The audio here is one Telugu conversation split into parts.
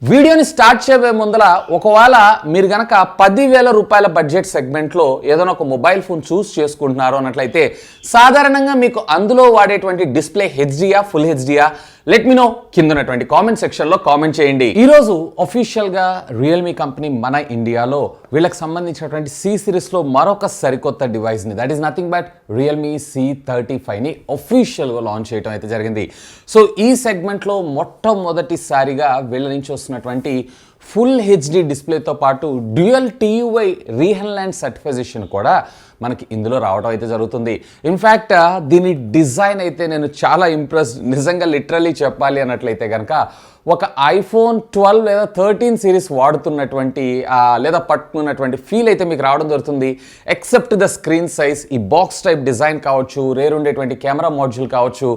వీడియోని స్టార్ట్ చేయబోయే ముందల ఒకవేళ మీరు గనక 10,000 రూపాయల బడ్జెట్ సెగ్మెంట్లో ఏదైనా ఒక మొబైల్ ఫోన్ చూస్ చేసుకుంటున్నారు అన్నట్లయితే సాధారణంగా మీకు అందులో వాడేటువంటి డిస్ప్లే హెచ్డియా ఫుల్ హెచ్డియా లెట్ మీ నో కింద ఉన్నటువంటి కామెంట్ సెక్షన్లో కామెంట్ చేయండి. ఈరోజు అఫీషియల్గా రియల్మీ కంపెనీ మన ఇండియాలో వీళ్ళకి సంబంధించినటువంటి సి సిరీస్లో మరొక సరికొత్త డివైస్ని that is nothing but Realme C35ని అఫీషియల్గా లాంచ్ చేయడం అయితే జరిగింది. సో ఈ సెగ్మెంట్లో మొట్టమొదటిసారిగా వీళ్ళ నుంచి వస్తున్నటువంటి ఫుల్ హెచ్డి డిస్ప్లేతో పాటు డ్యూయల్ TUI రీహెన్లాండ్ సర్టిఫికేషన్ కూడా మనకి ఇందులో రావడం అయితే జరుగుతుంది. ఇన్ఫ్యాక్ట్ దీని డిజైన్ అయితే నేను చాలా ఇంప్రెస్, నిజంగా లిటరలీ చెప్పాలి అన్నట్లయితే కనుక ఒక iPhone 12 లేదా 13 సిరీస్ వాడుతున్నటువంటి లేదా పట్టుకున్నటువంటి ఫీల్ అయితే మీకు రావడం జరుగుతుంది. ఎక్సెప్ట్ ద స్క్రీన్ సైజ్, ఈ బాక్స్ టైప్ డిజైన్ కావచ్చు, రేర్ ఉండేటువంటి కెమెరా మాడ్యూల్ కావచ్చు,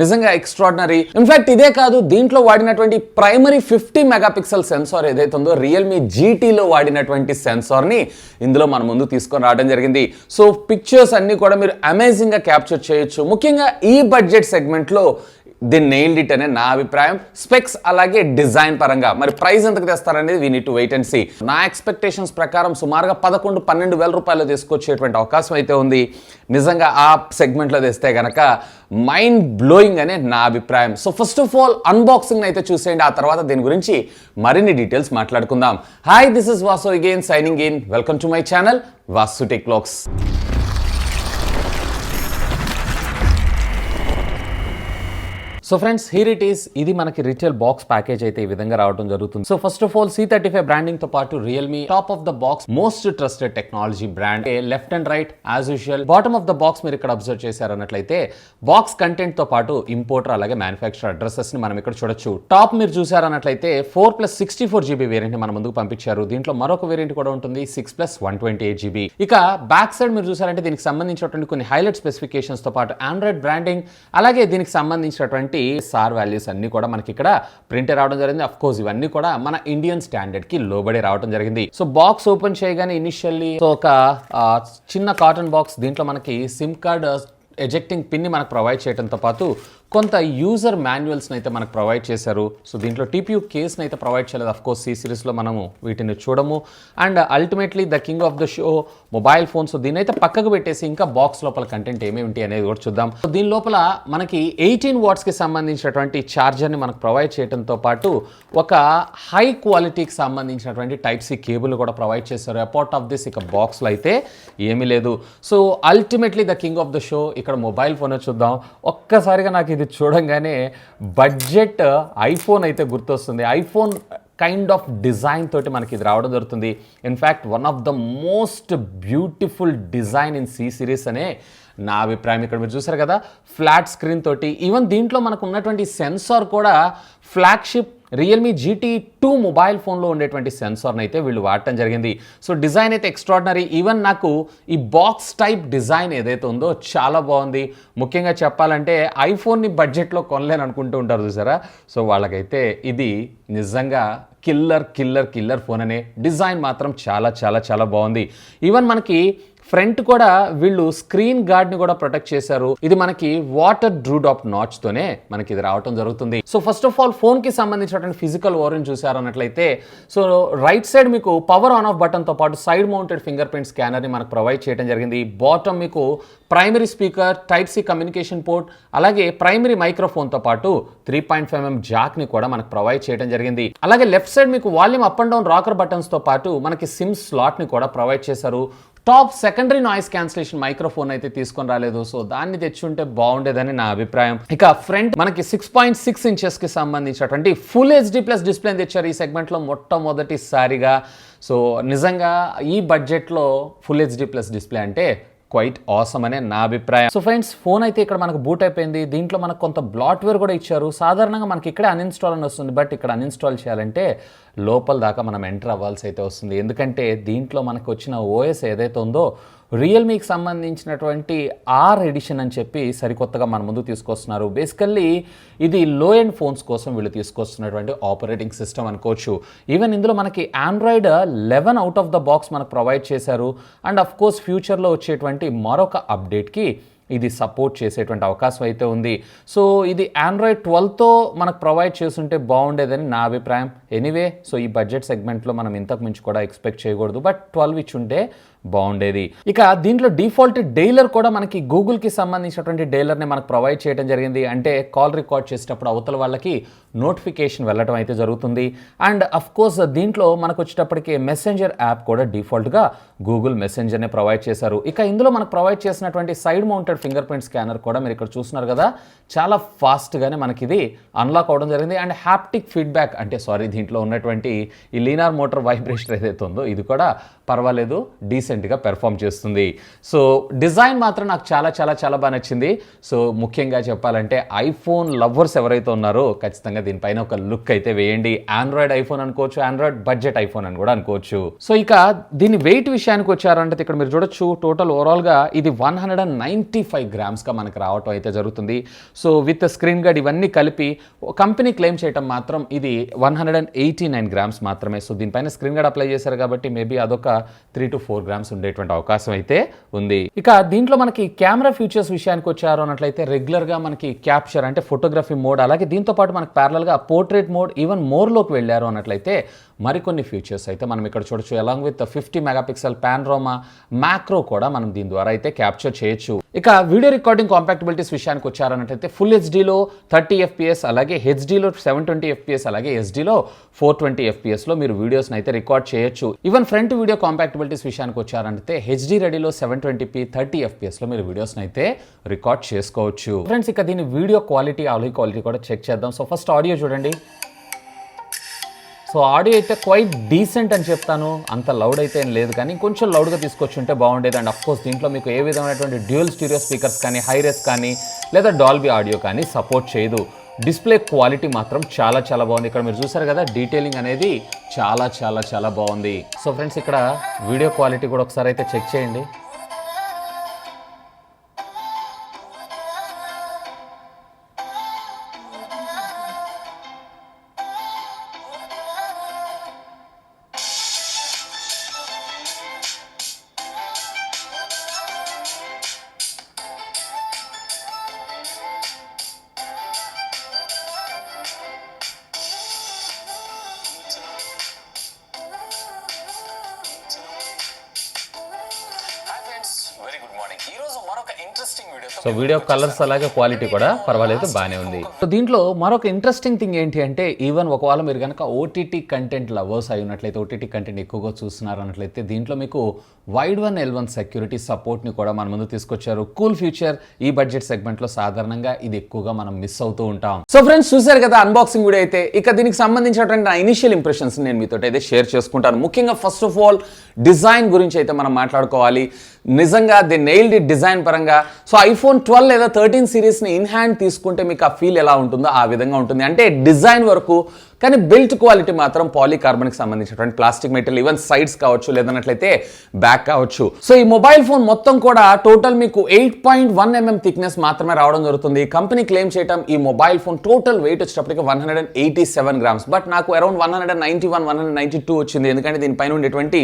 నిజంగా ఎక్స్ట్రాడినరీ. ఇన్ఫ్యాక్ట్ ఇదే కాదు, దీంట్లో వాడినటువంటి ప్రైమరీ 50 మెగాపిక్సెల్ సెన్సార్ ఏదైతే ఉందో రియల్మీ GTలో వాడినటువంటి సెన్సార్ని ఇందులో మన ముందు తీసుకొని రావడం జరిగింది. సో పిక్చర్స్ అన్నీ కూడా మీరు అమేజింగ్గా క్యాప్చర్ చేయొచ్చు. ముఖ్యంగా ఈ బడ్జెట్ సెగ్మెంట్లో ది నెయిల్డ్ ఇట్ అనే నా అభిప్రాయం. స్పెక్స్ అలాగే డిజైన్ పరంగా మరి ప్రైస్ ఎంతకు తెస్తారనేది we need to wait and see. నా ఎక్స్పెక్టేషన్స్ ప్రకారం సుమారుగా 11-12 వేల రూపాయలు తీసుకొచ్చేటువంటి అవకాశం అయితే ఉంది. నిజంగా ఆ సెగ్మెంట్లో తెస్తే కనుక మైండ్ బ్లోయింగ్ అనే నా అభిప్రాయం. So first of all unboxing అయితే చూసేయండి, ఆ తర్వాత దీని గురించి మరిన్ని డీటెయిల్స్ మాట్లాడుకుందాం. Hi, this is Vasu again signing in. Welcome to my channel Vasu Tech Vlogs. So friends, here it is. ఇది మనకి రిటైల్ బాక్స్ ప్యాకేజ్ అయితే ఈ విధంగా రావడం జరుగుతుంది. So first of all C35 branding తో పాటు Realme top of the box most trusted technology brand. Left and right as usual. Bottom of the box మీరు ఇక్కడ అబ్జర్వ్ చేశారన్నట్లయితే బాక్స్ కంటెంట్ తో పాటు ఇంపోర్టర్ అలాగే మ్యానుఫ్యాక్చర్ అడ్రసెస్ ని మనం ఇక్కడ చూడొచ్చు. టాప్ మీరు చూసారన్నట్లయితే 4+64 GB వేరియంట్ ని మన ముందుకు పంపించారు. దీంట్లో మరొక వేరియంట్ కూడా ఉంటుంది 6+128 GB. ఇక బ్యాక్ సైడ్ మీరు చూసారంటే దీనికి సంబంధించినటువంటి కొన్ని హైలైట్ స్పెసిఫికేషన్స్ తో పాటు ఆండ్రాయిడ్ బ్రాండింగ్ అలాగే దీనికి సంబంధించినటువంటి సార్ వాల్యూస్ అన్ని కూడా మనకి ఇక్కడ ప్రింట్ రావడం జరిగింది. అఫ్ కోర్స్ ఇవన్నీ కూడా మన ఇండియన్ స్టాండర్డ్ కి లోబడి రావడం జరిగింది. సో బాక్స్ ఓపెన్ చేయగానే ఇనిషియల్లీ ఒక చిన్న కాటన్ బాక్స్, దీంట్లో మనకి సిమ్ కార్డ్ ఎజెక్టింగ్ పిన్ని మనకు ప్రొవైడ్ చేయడంతో పాటు కొంత యూజర్ మాన్యువల్స్ని అయితే మనకు ప్రొవైడ్ చేశారు. సో దీంట్లో TPU కేస్ని అయితే ప్రొవైడ్ చేయలేదు. అఫ్ కోర్స్ ఈ సిరీస్లో మనము వీటిని చూడము. And ultimately the king of the show mobile phone. So దీని అయితే పక్కకు పెట్టేసి ఇంకా బాక్స్ లోపల కంటెంట్ ఏమేమి అనేది కూడా చూద్దాం. సో దీని లోపల మనకి 18 వాట్స్కి సంబంధించినటువంటి ఛార్జర్ని మనకు ప్రొవైడ్ చేయడంతో పాటు ఒక హై క్వాలిటీకి సంబంధించినటువంటి Type-C కేబుల్ కూడా ప్రొవైడ్ చేశారు. అపార్ట్ ఆఫ్ దిస్ ఇక బాక్స్లో అయితే ఏమీ లేదు. So ultimately the king of the show ఇక్కడ మొబైల్ ఫోన్ చూద్దాం. ఒక్కసారిగా నాకు ఇది చూడంగానే బడ్జెట్ ఐఫోన్ అయితే గుర్తొస్తుంది. ఐఫోన్ కైండ్ ఆఫ్ డిజైన్ తోటి మనకి ఇది రావడం జరుగుతుంది. In fact one of the most beautiful design in C series అనే నా అభిప్రాయం. ఇక్కడ మీరు చూసారు కదా ఫ్లాట్ స్క్రీన్ తోటి. ఈవెన్ దీంట్లో మనకు ఉన్నటువంటి సెన్సార్ కూడా ఫ్లాగ్షిప్ రియల్మీ GT2 మొబైల్ ఫోన్లో ఉండేటువంటి సెన్సార్ని అయితే వీళ్ళు వాడటం జరిగింది. సో డిజైన్ అయితే ఎక్స్ట్రాడినరీ. ఈవెన్ నాకు ఈ బాక్స్ టైప్ డిజైన్ ఏదైతే ఉందో చాలా బాగుంది. ముఖ్యంగా చెప్పాలంటే ఐఫోన్ని బడ్జెట్లో కొనలేని అనుకుంటూ ఉంటారు చూసారా, సో వాళ్ళకైతే ఇది నిజంగా కిల్లర్ ఫోన్ అనే డిజైన్ మాత్రం చాలా చాలా చాలా బాగుంది. ఈవెన్ మనకి ఫ్రంట్ కూడా వీళ్ళు స్క్రీన్ గార్డ్ని కూడా ప్రొటెక్ట్ చేశారు. ఇది మనకి వాటర్ డ్రూ డ్రాప్ నాచ్ తోనే మనకి ఇది రావడం జరుగుతుంది. So first of all phone కి సంబంధించినటువంటి ఫిజికల్ ఓరియం చూసారన్నట్లయితే సో రైట్ సైడ్ మీకు పవర్ ఆన్ ఆఫ్ బటన్ తో పాటు side mounted finger print scanner ని మనకు ప్రొవైడ్ చేయడం జరిగింది. బాటమ్ మీకు primary speaker, Type-C communication port అలాగే ప్రైమరీ మైక్రోఫోన్ తో పాటు 3.5mm జాక్ ని కూడా మనకు ప్రొవైడ్ చేయడం జరిగింది. అలాగే లెఫ్ట్ సైడ్ మీకు volume up and down rocker buttons తో పాటు మనకి సిమ్ స్లాట్ ని కూడా ప్రొవైడ్ చేశారు. Top secondary noise cancellation microphone అయితే తీసుకొని రాలేదు. సో దాన్ని తెచ్చుంటే బాగుండేదని నా అభిప్రాయం. ఇక ఫ్రంట్ మనకి 6.6 ఇంచెస్ కి సంబంధించినటువంటి ఫుల్ HD+ డిస్ప్లే తెచ్చారు ఈ సెగ్మెంట్ లో మొట్టమొదటిసారిగా. సో నిజంగా ఈ బడ్జెట్లో ఫుల్ HD+ డిస్ప్లే అంటే క్వైట్ ఆసమ్ అనే నా అభిప్రాయం. సో ఫ్రెండ్స్, ఫోన్ అయితే ఇక్కడ మనకు బూట్ అయిపోయింది. దీంట్లో మనకు కొంత బ్లాట్వేర్ కూడా ఇచ్చారు. సాధారణంగా మనకి ఇక్కడే అన్ఇన్స్టాల్ అని వస్తుంది, బట్ ఇక్కడ అన్ఇన్స్టాల్ చేయాలంటే లోపల దాకా మనం ఎంటర్ అవ్వాల్సి అయితే వస్తుంది. ఎందుకంటే దీంట్లో మనకు వచ్చిన OS ఏదైతే ఉందో రియల్మీకి సంబంధించినటువంటి R ఎడిషన్ అని చెప్పి సరికొత్తగా మన ముందు తీసుకొస్తున్నారు. బేసికల్లీ ఇది లో ఎండ్ ఫోన్స్ కోసం వీళ్ళు తీసుకొస్తున్నటువంటి ఆపరేటింగ్ సిస్టమ్ అనుకోవచ్చు. ఈవెన్ ఇందులో మనకి Android 11 out of the box మనకు ప్రొవైడ్ చేశారు. అండ్ అఫ్ కోర్స్ ఫ్యూచర్లో వచ్చేటువంటి మరొక అప్డేట్కి ఇది సపోర్ట్ చేసేటువంటి అవకాశం అయితే ఉంది. సో ఇది ఆండ్రాయిడ్ 12తో మనకు ప్రొవైడ్ చేస్తుంటే బాగుండేదని నా అభిప్రాయం. ఎనీవే, సో ఈ బడ్జెట్ సెగ్మెంట్లో మనం ఇంతకు మించి కూడా ఎక్స్పెక్ట్ చేయకూడదు, బట్ 12 ఇచ్చుంటే బాగుండేది. ఇక దీంట్లో డిఫాల్ట్ డైలర్ కూడా మనకి గూగుల్కి సంబంధించినటువంటి డైలర్ని మనకు ప్రొవైడ్ చేయడం జరిగింది. అంటే కాల్ రికార్డ్ చేసేటప్పుడు అవతల వాళ్ళకి నోటిఫికేషన్ వెళ్ళడం అయితే జరుగుతుంది. అండ్ అఫ్ కోర్స్ దీంట్లో మనకు వచ్చేటప్పటికి మెసెంజర్ యాప్ కూడా డిఫాల్ట్గా గూగుల్ మెసెంజర్నే ప్రొవైడ్ చేశారు. ఇక ఇందులో మనకు ప్రొవైడ్ చేసినటువంటి side mounted finger print scanner కూడా మీరు ఇక్కడ చూస్తున్నారు కదా, చాలా ఫాస్ట్గానే మనకి ఇది అన్లాక్ అవ్వడం జరిగింది. అండ్ హ్యాప్టిక్ ఫీడ్బ్యాక్ అంటే దీంట్లో ఉన్నటువంటి ఈ లీనార్ మోటార్ వైబ్రేషన్ ఏదైతే ఉందో ఇది కూడా పర్వాలేదు, డీసెంట్గా పెర్ఫామ్ చేస్తుంది. సో డిజైన్ మాత్రం నాకు చాలా చాలా చాలా బాగా నచ్చింది. సో ముఖ్యంగా చెప్పాలంటే ఐఫోన్ లవర్స్ ఎవరైతే ఉన్నారో ఖచ్చితంగా దీనిపైన ఒక లుక్ అయితే వేయండి. ఆండ్రాయిడ్ ఐఫోన్ అనుకోవచ్చు, ఆండ్రాయిడ్ బడ్జెట్ ఐఫోన్ అని కూడా అనుకోవచ్చు. సో ఇక దీని వెయిట్ విషయానికి వచ్చారంటే ఇక్కడ మీరు చూడొచ్చు, టోటల్ ఓవరాల్గా ఇది 195 గ్రామ్స్గా మనకు రావటం అయితే జరుగుతుంది. సో విత్ స్క్రీన్ గార్డ్ ఇవన్నీ కలిపి కంపెనీ క్లెయిమ్ చేయడం మాత్రం ఇది 189 గ్రామ్స్ మాత్రమే. సో దీనిపైన స్క్రీన్ గార్డ్ అప్లై చేశారు కాబట్టి మేబీ అదొక 3 to 4 గ్రామ్స్ ఉండేటువంటి అవకాశం అయితే ఉంది. ఇక దీంట్లో మనకి కెమెరా ఫీచర్స్ విషయానికి వచ్చారు అన్నట్లయితే రెగ్యులర్గా మనకి క్యాప్చర్ అంటే ఫోటోగ్రఫీ మోడ్, అలాగే దీంతో పాటు మనకి ప్యారలల్గా పోర్ట్రేట్ మోడ్, ఈవెన్ మోర్లోకి వెళ్ళారు అన్నట్లయితే మరికొన్ని ఫీచర్స్ అయితే మనం ఇక్కడ చూడొచ్చు. అలాంగ్ విత్ 50 మెగాపిక్సెల్ పానోరామా మ్యాక్రో కూడా మనం దీని ద్వారా అయితే క్యాప్చర్ చేయొచ్చు. ఇక వీడియో రికార్డింగ్ కాంపాక్టబిలిటీస్ విషయానికి వచ్చారన్నట్లయితే ఫుల్ హెచ్డీలో 30 FPS, అలాగే హెచ్డీలో 720 FPS, అలాగే ఎస్డీలో 420 FPSలో మీరు వీడియోస్ని అయితే రికార్డ్ చేయొచ్చు. ఈవెన్ ఫ్రంట్ వీడియో కాంపాక్టబిలిటీస్ విషయానికి వచ్చారంటే హెచ్డీ రెడీలో 720p 30 FPSలో మీరు వీడియోస్ని అయితే రికార్డ్ చేసుకోవచ్చు. ఫ్రెండ్స్ ఇక దీని వీడియో క్వాలిటీ, ఆడియో క్వాలిటీ కూడా చెక్ చేద్దాం. సో ఫస్ట్ ఆడియో చూడండి. సో ఆడియో అయితే క్వైట్ డీసెంట్ అని చెప్తాను, అంత లౌడ్ అయితే ఏం లేదు, కానీ కొంచెం లౌడ్గా తీసుకొచ్చి ఉంటే బాగుండేది. అండ్ అఫ్కోర్స్ దీంట్లో మీకు ఏ విధమైనటువంటి డ్యూయల్ స్టీరియో స్పీకర్స్ కానీ, హైరెస్ కానీ, లేదా డాల్బీ ఆడియో కానీ సపోర్ట్ చేయదు. డిస్ప్లే క్వాలిటీ మాత్రం చాలా చాలా బాగుంది. ఇక్కడ మీరు చూసారు కదా, డీటెయిలింగ్ అనేది చాలా చాలా చాలా బాగుంది. సో ఫ్రెండ్స్ ఇక్కడ వీడియో క్వాలిటీ కూడా ఒకసారి అయితే చెక్ చేయండి. సో వీడియో కలర్స్ అలాగే క్వాలిటీ కూడా పర్వాలేదు, బాగానే ఉంది. సో దీంట్లో మరొక ఇంట్రెస్టింగ్ థింగ్ ఏంటి అంటే, ఈవెన్ ఒకవేళ మీరు కనుక ఓటీటీ కంటెంట్ లవర్స్ అయి ఉన్నట్లయితే, ఓటీటీ కంటెంట్ ఎక్కువగా చూస్తున్నారు అన్నట్లయితే దీంట్లో మీకు వైడ్ 1L1 సెక్యూరిటీ సపోర్ట్ని కూడా మన ముందు తీసుకొచ్చారు. కూల్ ఫ్యూచర్ ఈ బడ్జెట్ సెగ్మెంట్లో సాధారణంగా ఇది ఎక్కువగా మనం మిస్ అవుతూ ఉంటాం. సో ఫ్రెండ్స్ చూసారు కదా అన్బాక్సింగ్ వీడియో అయితే. ఇక దీనికి సంబంధించినటువంటి నా ఇనిషియల్ ఇంప్రెషన్స్ నేను మీతో అయితే షేర్ చేసుకుంటాను. ముఖ్యంగా ఫస్ట్ ఆఫ్ ఆల్ డిజైన్ గురించి అయితే మనం మాట్లాడుకోవాలి. నిజంగా ది నెయిల్డ్ ఇట్ డిజైన్ పరంగా. సో ఐఫోన్ 12 లేదా 13 సిరీస్ని ఇన్ హ్యాండ్ తీసుకుంటే మీకు ఆ ఫీల్ ఎలా ఉంటుందో ఆ విధంగా ఉంటుంది. అంటే డిజైన్ వరకు, కానీ బిల్ట్ క్వాలిటీ మాత్రం పాలీకార్బన్కి సంబంధించినటువంటి ప్లాస్టిక్ మెటీరియల్, ఈవెన్ సైడ్స్ కావచ్చు, లేదన్నట్లయితే బ్యాక్ కావచ్చు. సో ఈ మొబైల్ ఫోన్ మొత్తం కూడా టోటల్ మీకు 8.1 mm థిక్నెస్ మాత్రమే రావడం జరుగుతుంది. కంపెనీ క్లెయిమ్ చేయడం ఈ మొబైల్ ఫోన్ టోటల్ వెయిట్ వచ్చేటప్పటికి 187 గ్రామ్స్, బట్ నాకు అరౌండ్ 191, 192 వచ్చింది. ఎందుకంటే దీనిపైన ఉండేటువంటి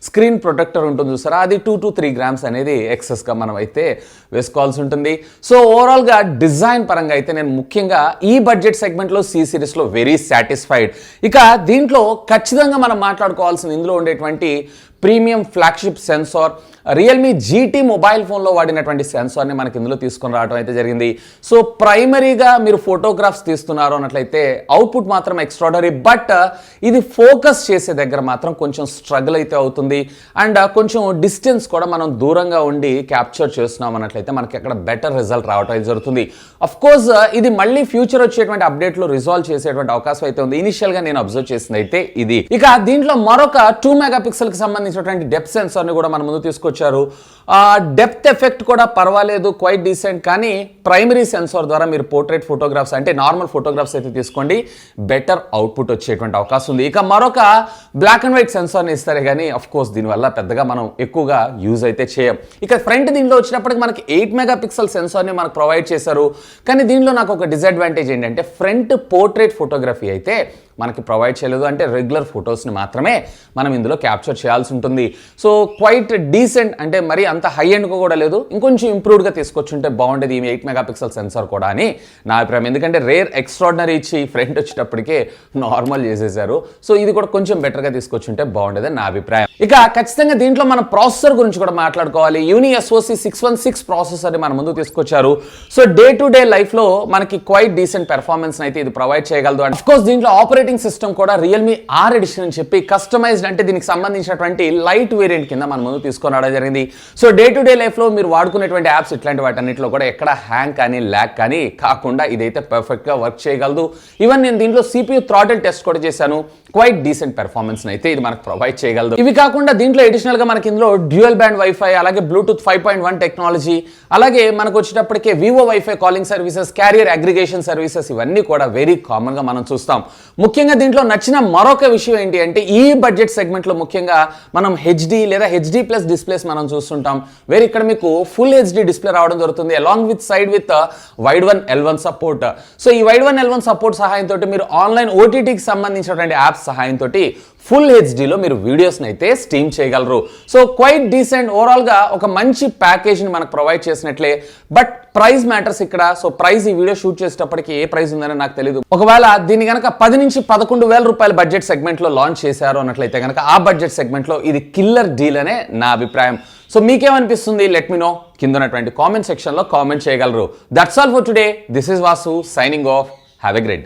స్క్రీన్ ప్రొటెక్టర్ ఉంటుంది చూసారా, అది 2 to 3 గ్రామ్స్ అనేది ఎక్సెస్గా మనం అయితే వేసుకోవాల్సి ఉంటుంది. సో ఓవరాల్గా డిజైన్ పరంగా అయితే నేను ముఖ్యంగా ఈ బడ్జెట్ సెగ్మెంట్లో సి సిరీస్లో వెరీ సాటిస్ఫైడ్. ఇక దీంట్లో ఖచ్చితంగా మనం మాట్లాడుకోవాల్సింది ఇందులో ఉండేటువంటి premium flagship sensor, Realme GT mobile ఫోన్లో వాడినటువంటి సెన్సార్ని మనకి ఇందులో తీసుకొని రావడం అయితే జరిగింది. సో ప్రైమరీగా మీరు ఫోటోగ్రాఫ్స్ తీస్తున్నారు అన్నట్లయితే అవుట్పుట్ మాత్రం ఎక్స్ట్రాడనరీ, బట్ ఇది ఫోకస్ చేసే దగ్గర మాత్రం కొంచెం స్ట్రగుల్ అయితే అవుతుంది. అండ్ కొంచెం డిస్టెన్స్ కూడా మనం దూరంగా ఉండి క్యాప్చర్ చేస్తున్నాం అన్నట్లయితే మనకి అక్కడ బెటర్ రిజల్ట్ రావడం అయితే జరుగుతుంది. అఫ్ కోర్స్ ఇది మళ్ళీ ఫ్యూచర్ వచ్చేటువంటి అప్డేట్లో రిజాల్వ్ చేసేటువంటి అవకాశం అయితే ఉంది. ఇనిషియల్గా నేను అబ్జర్వ్ చేసింది అయితే ఇది. ఇక దీంట్లో మరొక 2 మెగాపిక్సెల్కి సంబంధించినటువంటి డెప్త్ సెన్సార్ని కూడా మన ముందు తీసుకొచ్చారు. డెప్త్ ఎఫెక్ట్ కూడా పర్వాలేదు, క్వైట్ డీసెంట్. కానీ ప్రైమరీ సెన్సార్ ద్వారా మీరు పోర్ట్రేట్ ఫోటోగ్రాఫ్స్ అంటే నార్మల్ ఫోటోగ్రాఫ్స్ అయితే తీసుకోండి, బెటర్ అవుట్పుట్ వచ్చేటువంటి అవకాశం ఉంది. ఇక మరొక బ్లాక్ అండ్ వైట్ సెన్సార్ని ఇస్తారు, కానీ అఫ్ కోర్స్ దీనివల్ల పెద్దగా మనం ఎక్కువగా యూజ్ అయితే చేయం. ఇక ఫ్రంట్ దీనిలో వచ్చినప్పటికి మనకి 8 మెగాపిక్సెల్ సెన్సార్ని మనకు ప్రొవైడ్ చేశారు. కానీ దీనిలో నాకు ఒక డిసడ్వాంటేజ్ ఏంటంటే ఫ్రంట్ పోర్ట్రేట్ ఫోటోగ్రఫీ అయితే మనకి ప్రొవైడ్ చేయలేదు. అంటే రెగ్యులర్ ఫొటోస్ని మాత్రమే మనం ఇందులో క్యాప్చర్ చేయాల్సి ఉంటుంది. సో క్వైట్ డీసెంట్, అంటే మరి అంత హై ఎండ్ కూడా లేదు, ఇంకొంచెం ఇంప్రూవ్డ్గా తీసుకొచ్చుంటే బాగుండేది ఈ 8 మెగాపిక్సెల్ సెన్సార్ కూడా అని నా అభిప్రాయం. ఎందుకంటే రేర్ ఎక్స్ట్రాడినరీ ఇచ్చి ఫ్రంట్ వచ్చేటప్పటికే నార్మల్ చేసేసారు. సో ఇది కూడా కొంచెం బెటర్గా తీసుకొచ్చుంటే బాగుండేది నా అభిప్రాయం. ఇక ఖచ్చితంగా దీంట్లో మనం ప్రాసెసర్ గురించి కూడా మాట్లాడుకోవాలి. యూని SoC 616 ప్రాసెసర్ని మన ముందుకు తీసుకొచ్చారు. సో డే టు డే లైఫ్లో మనకి క్వైట్ డీసెంట్ పెర్ఫార్మెన్స్ అయితే ఇది ప్రొవైడ్ చేయగలదు. అండ్ అఫ్కోర్స్ దీంట్లో ఆపరేటింగ్ సిస్టమ్ కూడా రియల్మీ R ఎడిషన్ అని చెప్పి కస్టమైజ్డ్, అంటే దీనికి సంబంధించినటువంటి లైట్ వేరియంట్ కింద మన ముందు తీసుకొని రావడం జరిగింది. సో డే టు డే లైఫ్లో మీరు వాడుకునేటువంటి యాప్స్ ఇట్లాంటి వాటన్నిటిలో కూడా ఎక్కడ హ్యాంగ్ కానీ ల్యాగ్ కానీ కాకుండా ఇదైతే పర్ఫెక్ట్గా వర్క్ చేయగలదు. ఈవెన్ నేను దీంట్లో CPU థ్రాటిల్ టెస్ట్ కూడా చేశాను. క్వైట్ డీసెంట్ పెర్ఫార్మెన్స్ అయితే ఇది మనకు ప్రొవైడ్ చేయగలదు. ఇవి కాకుండా దీంట్లో అడిషనల్ గా మనకి ఇందులో డ్యూయల్ బ్యాండ్ వైఫై, అలాగే బ్లూటూత్ 5.1 టెక్నాలజీ, అలాగే మనకు వచ్చేటప్పటికే Vivo wifi calling services, carrier aggregation services ఇవన్నీ కూడా వెరీ కామన్ గా మనం చూస్తాం. ముఖ్యంగా దీంట్లో నచ్చిన మరొక విషయం ఏంటి అంటే ఈ బడ్జెట్ సెగ్మెంట్ లో ముఖ్యంగా మనం హెచ్డి లేదా హెచ్డి ప్లస్ డిస్ప్లేస్ మనం చూస్తుంటాం. వేరే ఇక్కడ మీకు ఫుల్ హెచ్డి డిస్ప్లే రావడం జరుగుతుంది, along with side with wide one L1 support. So ఈ వైడ్ వన్ L1 సపోర్ట్ సహాయంతో మీరు ఆన్లైన్ ఓటీటీకి సంబంధించినటువంటి యాప్స్ సహాయంతో ఫుల్ హెచ్డీలో మీరు వీడియోస్ని అయితే స్ట్రీమ్ చేయగలరు. సో క్వైట్ డీసెంట్ ఓవరాల్గా ఒక మంచి ప్యాకేజ్ని మనకు ప్రొవైడ్ చేసినట్లే. బట్ ప్రైస్ మ్యాటర్స్ ఇక్కడ. సో ప్రైస్ ఈ వీడియో షూట్ చేసేటప్పటికి ఏ ప్రైస్ ఉందని నాకు తెలియదు. ఒకవేళ దీన్ని కనుక 10 నుంచి 11,000 రూపాయల బడ్జెట్ సెగ్మెంట్లో లాంచ్ చేశారు అన్నట్లయితే కనుక ఆ బడ్జెట్ సెగ్మెంట్లో ఇది కిల్లర్ డీల్ అనే నా అభిప్రాయం. సో మీకేమనిపిస్తుంది? లెట్ మీ నో కింద ఉన్నటువంటి కామెంట్ సెక్షన్లో కామెంట్ చేయగలరు. That's all for today. This is Vasu signing off. Have a great day.